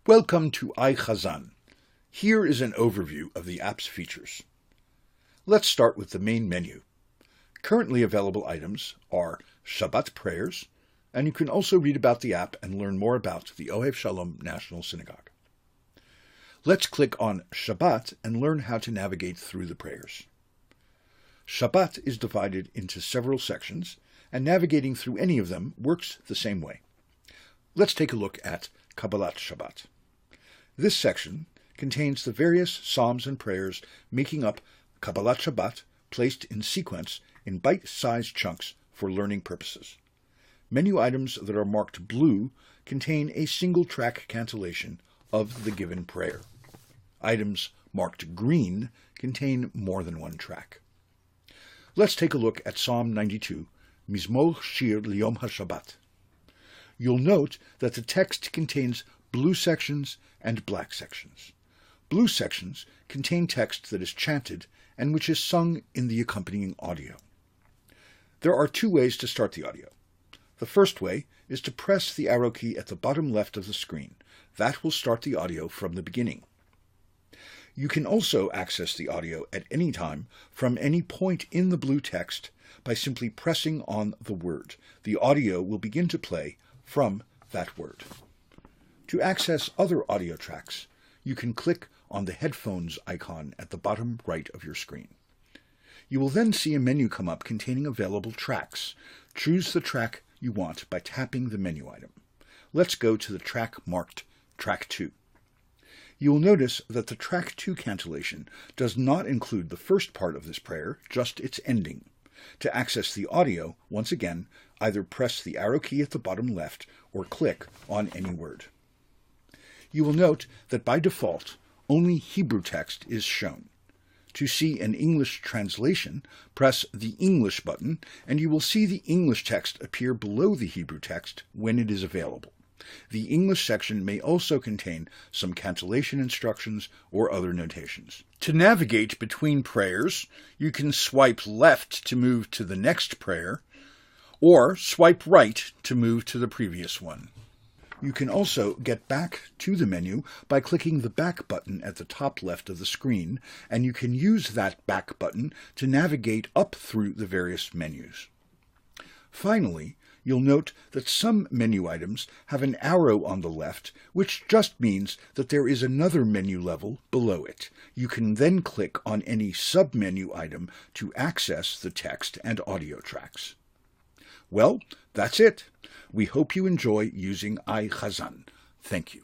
Welcome to iChazzan. Here is an overview of the app's features. Let's start with the main menu. Currently available items are Shabbat prayers, and you can also read about the app and learn more about the Ohev Shalom National Synagogue. Let's click on Shabbat and learn how to navigate through the prayers. Shabbat is divided into several sections, and navigating through any of them works the same way. Let's take a look at Kabbalat Shabbat. This section contains the various psalms and prayers making up Kabbalat Shabbat, placed in sequence in bite-sized chunks for learning purposes. Menu items that are marked blue contain a single-track cantillation of the given prayer. Items marked green contain more than one track. Let's take a look at Psalm 92, Mizmor Shir Liyom HaShabbat. You'll note that the text contains blue sections and black sections. Blue sections contain text that is chanted and which is sung in the accompanying audio. There are two ways to start the audio. The first way is to press the arrow key at the bottom left of the screen. That will start the audio from the beginning. You can also access the audio at any time from any point in the blue text by simply pressing on the word. The audio will begin to play from that word. To access other audio tracks, you can click on the headphones icon at the bottom right of your screen. You will then see a menu come up containing available tracks. Choose the track you want by tapping the menu item. Let's go to the track marked Track 2. You will notice that the Track 2 cantillation does not include the first part of this prayer, just its ending. To access the audio, once again, either press the arrow key at the bottom left or click on any word. You will note that by default, only Hebrew text is shown. To see an English translation, press the English button, and you will see the English text appear below the Hebrew text when it is available. The English section may also contain some cantillation instructions or other notations. To navigate between prayers, you can swipe left to move to the next prayer, or swipe right to move to the previous one. You can also get back to the menu by clicking the back button at the top left of the screen, and you can use that back button to navigate up through the various menus. Finally, you'll note that some menu items have an arrow on the left, which just means that there is another menu level below it. You can then click on any sub-menu item to access the text and audio tracks. Well, that's it. We hope you enjoy using iChazzan. Thank you.